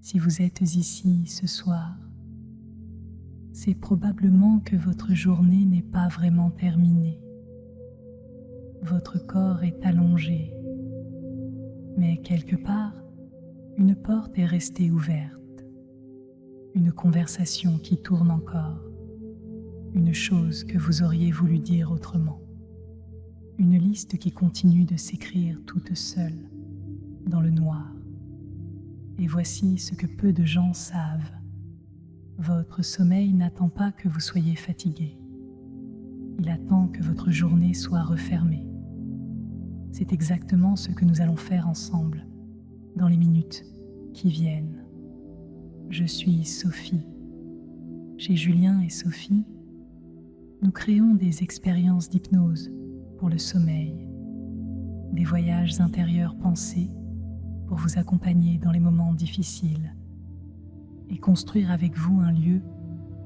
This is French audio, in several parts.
Si vous êtes ici ce soir, c'est probablement que votre journée n'est pas vraiment terminée. Votre corps est allongé, mais quelque part, une porte est restée ouverte, une conversation qui tourne encore, une chose que vous auriez voulu dire autrement, une liste qui continue de s'écrire toute seule, dans le noir. Et voici ce que peu de gens savent. Votre sommeil n'attend pas que vous soyez fatigué. Il attend que votre journée soit refermée. C'est exactement ce que nous allons faire ensemble, dans les minutes qui viennent. Je suis Sophie. Chez Julien et Sophie, nous créons des expériences d'hypnose pour le sommeil, des voyages intérieurs pensés pour vous accompagner dans les moments difficiles et construire avec vous un lieu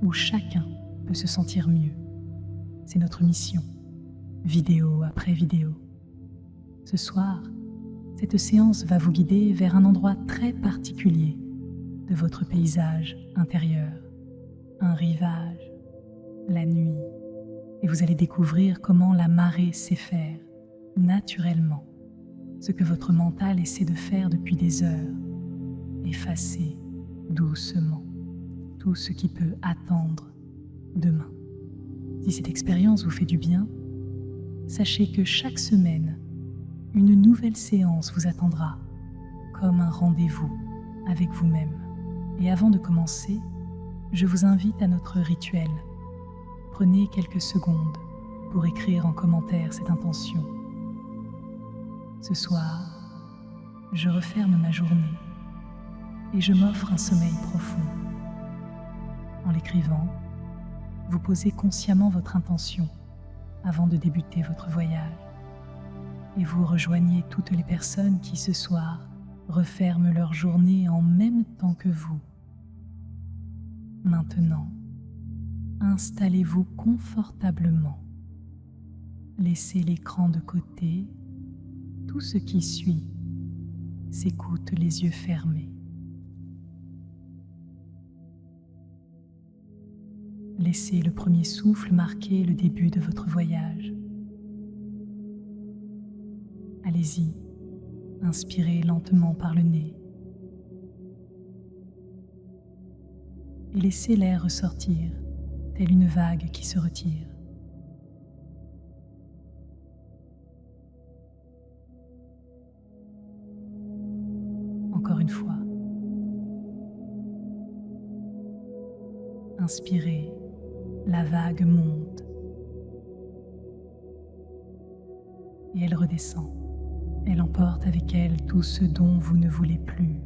où chacun peut se sentir mieux. C'est notre mission, vidéo après vidéo. Ce soir, cette séance va vous guider vers un endroit très particulier de votre paysage intérieur, un rivage, la nuit, et vous allez découvrir comment la marée sait faire, naturellement, ce que votre mental essaie de faire depuis des heures, effacer doucement tout ce qui peut attendre demain. Si cette expérience vous fait du bien, sachez que chaque semaine, une nouvelle séance vous attendra, comme un rendez-vous avec vous-même. Et avant de commencer, je vous invite à notre rituel. Prenez quelques secondes pour écrire en commentaire cette intention. Ce soir, je referme ma journée et je m'offre un sommeil profond. En l'écrivant, vous posez consciemment votre intention avant de débuter votre voyage et vous rejoignez toutes les personnes qui ce soir referment leur journée en même temps que vous. Maintenant, installez-vous confortablement. Laissez l'écran de côté. Tout ce qui suit s'écoute les yeux fermés. Laissez le premier souffle marquer le début de votre voyage. Allez-y, inspirez lentement par le nez et laissez l'air ressortir, telle une vague qui se retire. Encore une fois, inspirez, la vague monte et elle redescend. Elle emporte avec elle tout ce dont vous ne voulez plus.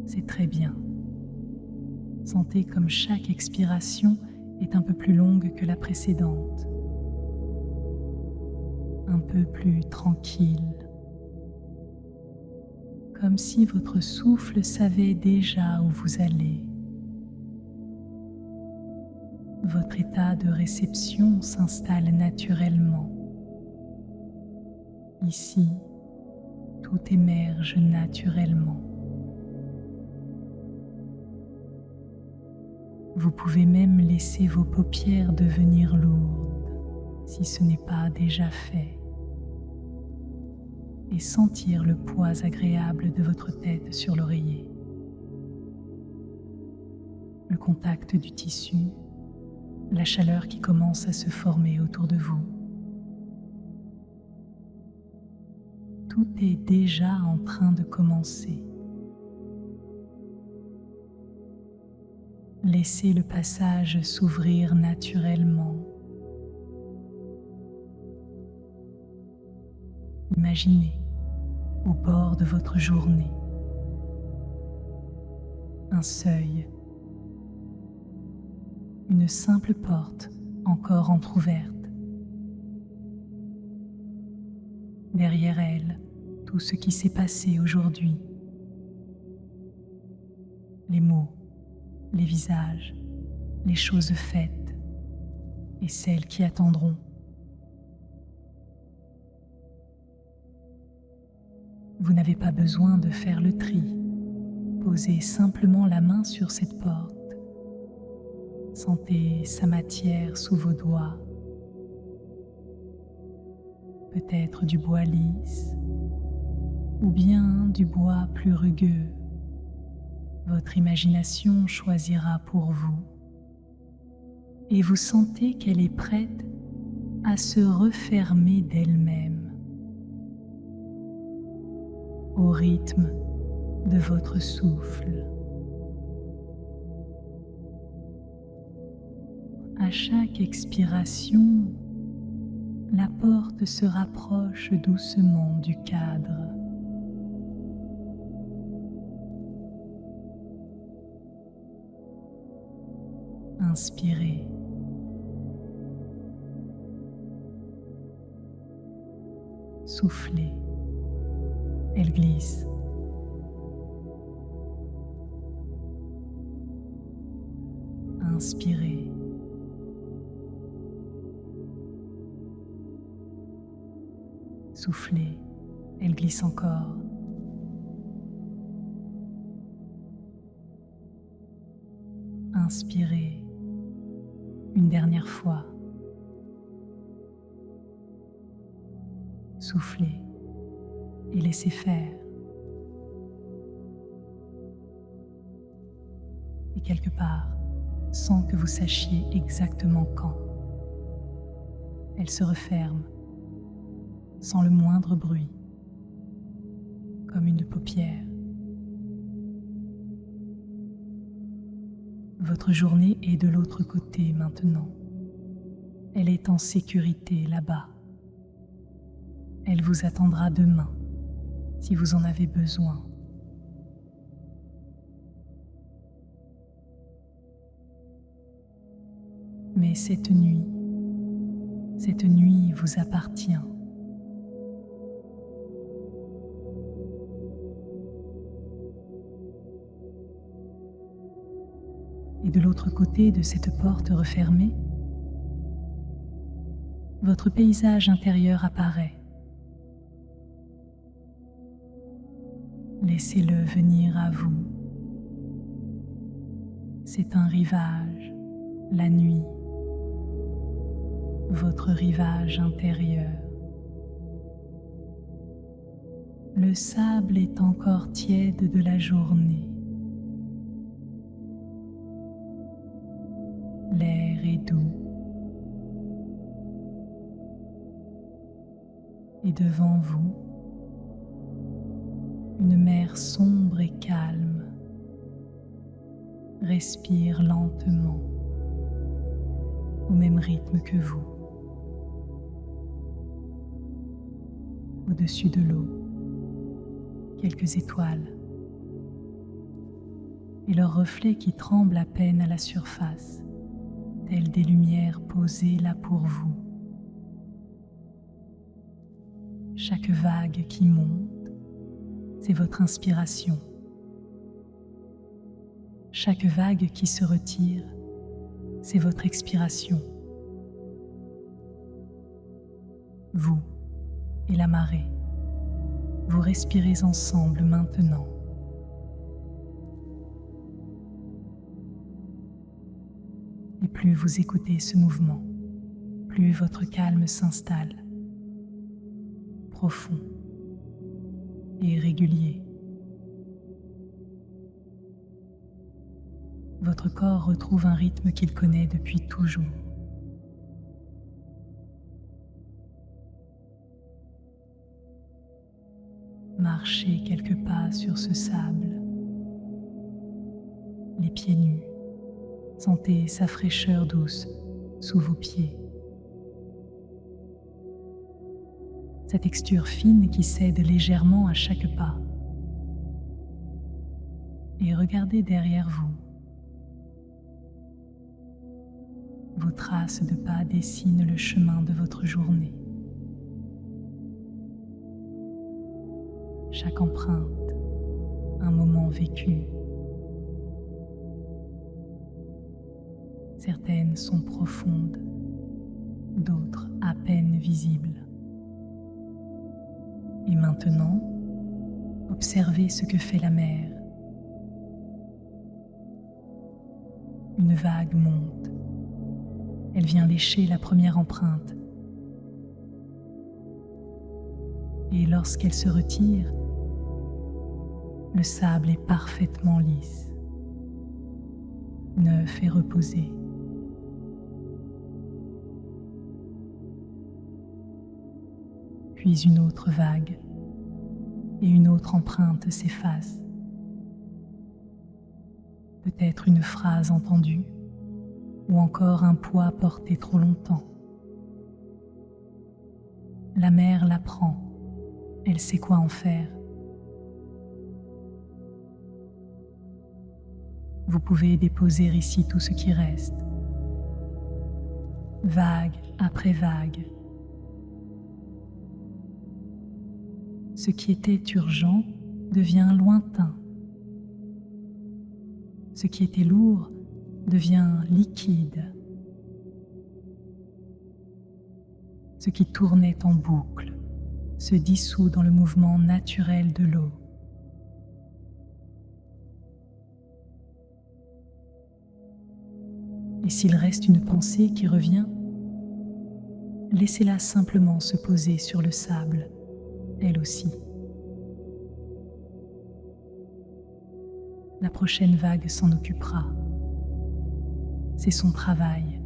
C'est très bien. Sentez comme chaque expiration est un peu plus longue que la précédente, un peu plus tranquille, comme si votre souffle savait déjà où vous allez. Votre état de réception s'installe naturellement. Ici, tout émerge naturellement. Vous pouvez même laisser vos paupières devenir lourdes, si ce n'est pas déjà fait, et sentir le poids agréable de votre tête sur l'oreiller. Le contact du tissu, la chaleur qui commence à se former autour de vous. Tout est déjà en train de commencer. Laissez le passage s'ouvrir naturellement. Imaginez, au bord de votre journée, un seuil, une simple porte encore entr'ouverte. Derrière elle, tout ce qui s'est passé aujourd'hui. Les mots, les visages, les choses faites et celles qui attendront. Vous n'avez pas besoin de faire le tri. Posez simplement la main sur cette porte. Sentez sa matière sous vos doigts. Peut-être du bois lisse ou bien du bois plus rugueux. Votre imagination choisira pour vous et vous sentez qu'elle est prête à se refermer d'elle-même au rythme de votre souffle. À chaque expiration, la porte se rapproche doucement du cadre. Inspirez. Soufflez. Elle glisse. Inspirez. Soufflez. Elle glisse encore. Inspirez. Une dernière fois. Soufflez et laissez faire. Et quelque part, sans que vous sachiez exactement quand, elle se referme sans le moindre bruit, comme une paupière. Votre journée est de l'autre côté maintenant. Elle est en sécurité là-bas. Elle vous attendra demain si vous en avez besoin. Mais cette nuit vous appartient. Et de l'autre côté de cette porte refermée, votre paysage intérieur apparaît. Laissez-le venir à vous. C'est un rivage, la nuit, votre rivage intérieur. Le sable est encore tiède de la journée. L'air est doux. Et devant vous, une mer sombre et calme respire lentement au même rythme que vous. Au-dessus de l'eau, quelques étoiles et leurs reflets qui tremblent à peine à la surface, telles des lumières posées là pour vous. Chaque vague qui monte, c'est votre inspiration. Chaque vague qui se retire, c'est votre expiration. Vous et la marée, vous respirez ensemble maintenant. Et plus vous écoutez ce mouvement, plus votre calme s'installe, profond et régulier. Votre corps retrouve un rythme qu'il connaît depuis toujours. Marchez quelques pas sur ce sable, les pieds nus. Sentez sa fraîcheur douce sous vos pieds. Sa texture fine qui cède légèrement à chaque pas. Et regardez derrière vous. Vos traces de pas dessinent le chemin de votre journée. Chaque empreinte, un moment vécu. Certaines sont profondes, d'autres à peine visibles. Et maintenant, observez ce que fait la mer. Une vague monte. Elle vient lécher la première empreinte. Et lorsqu'elle se retire, le sable est parfaitement lisse, neuf et reposé. Puis une autre vague et une autre empreinte s'efface. Peut-être une phrase entendue ou encore un poids porté trop longtemps. La mer l'apprend, elle sait quoi en faire. Vous pouvez déposer ici tout ce qui reste, vague après vague. Ce qui était urgent devient lointain. Ce qui était lourd devient liquide. Ce qui tournait en boucle se dissout dans le mouvement naturel de l'eau. Et s'il reste une pensée qui revient, laissez-la simplement se poser sur le sable, elle aussi. La prochaine vague s'en occupera. C'est son travail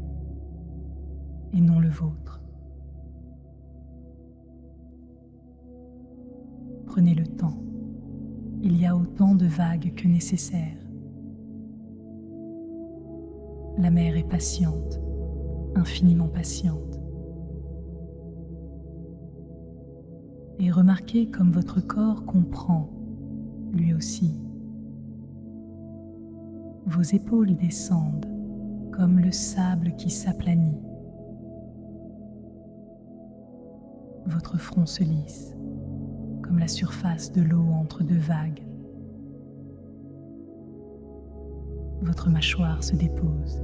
et non le vôtre. Prenez le temps. Il y a autant de vagues que nécessaire. La mer est patiente, infiniment patiente. Et remarquez comme votre corps comprend, lui aussi. Vos épaules descendent comme le sable qui s'aplanit. Votre front se lisse comme la surface de l'eau entre deux vagues. Votre mâchoire se dépose.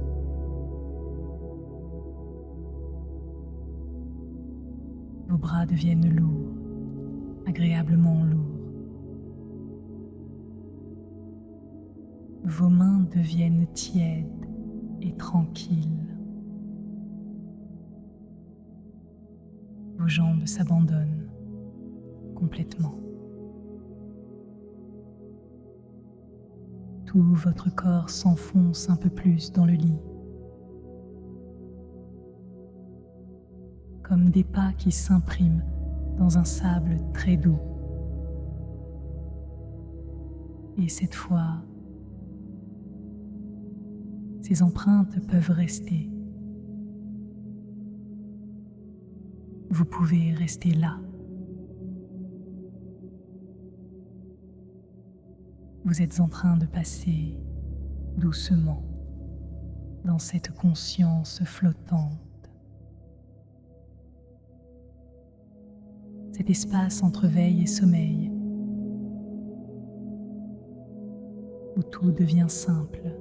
Vos bras deviennent lourds, agréablement lourds. Vos mains deviennent tièdes et tranquilles. Vos jambes s'abandonnent complètement. Tout votre corps s'enfonce un peu plus dans le lit, comme des pas qui s'impriment dans un sable très doux. Et cette fois, ces empreintes peuvent rester. Vous pouvez rester là. Vous êtes en train de passer doucement dans cette conscience flottante. Cet espace entre veille et sommeil, où tout devient simple,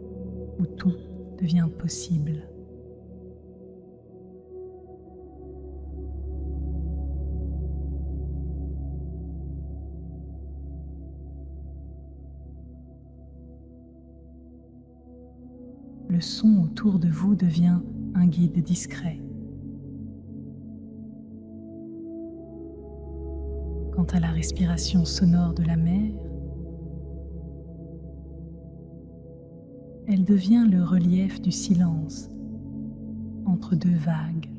où tout devient possible. Le son autour de vous devient un guide discret. Quant à la respiration sonore de la mer, elle devient le relief du silence entre deux vagues.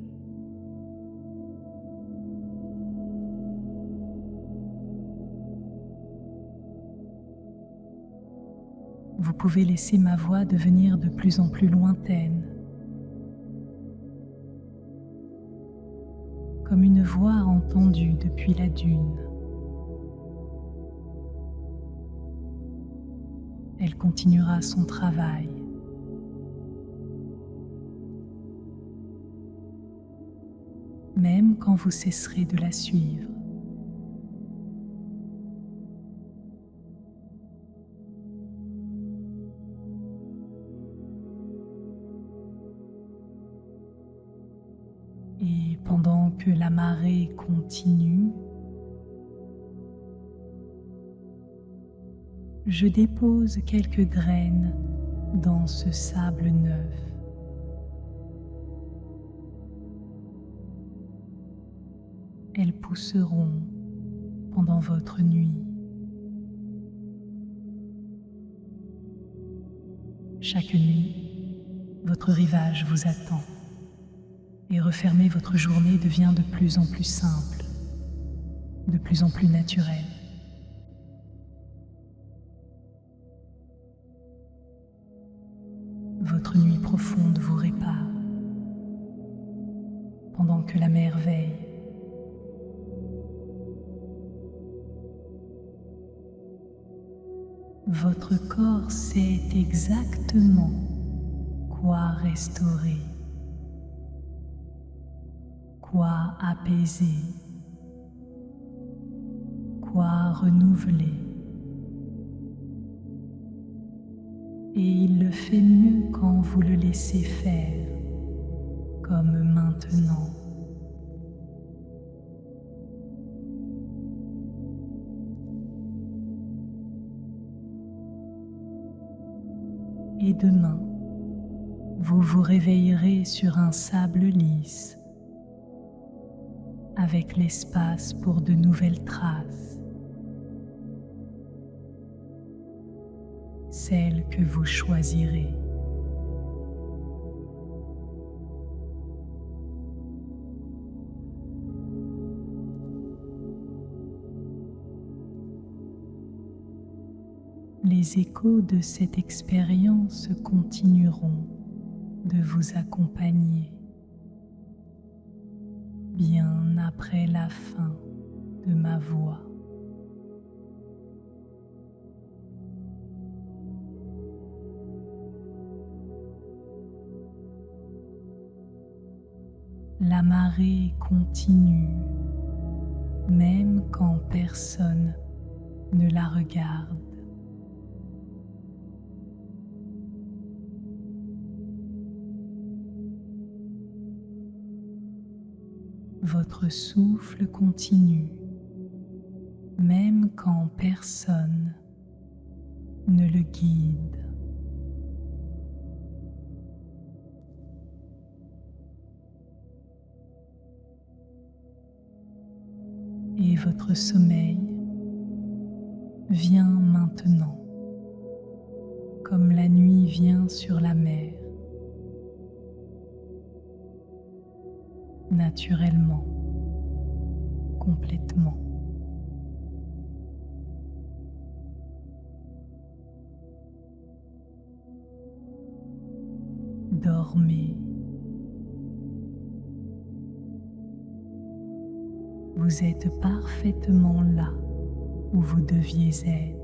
Vous pouvez laisser ma voix devenir de plus en plus lointaine, comme une voix entendue depuis la dune. Elle continuera son travail. Même quand vous cesserez de la suivre. Et pendant que la marée continue, je dépose quelques graines dans ce sable neuf. Elles pousseront pendant votre nuit. Chaque nuit, votre rivage vous attend et refermer votre journée devient de plus en plus simple, de plus en plus naturel. Votre nuit profonde vous répare pendant que la mer veille. Votre corps sait exactement quoi restaurer, quoi apaiser, quoi renouveler. Et il le fait mieux quand vous le laissez faire, comme maintenant. Et demain, vous vous réveillerez sur un sable lisse, avec l'espace pour de nouvelles traces, celles que vous choisirez. Les échos de cette expérience continueront de vous accompagner bien après la fin de ma voix. La marée continue, même quand personne ne la regarde. Votre souffle continue, même quand personne ne le guide. Et votre sommeil vient maintenant, comme la nuit vient sur la mer, naturellement, complètement. Dormez. Vous êtes parfaitement là où vous deviez être.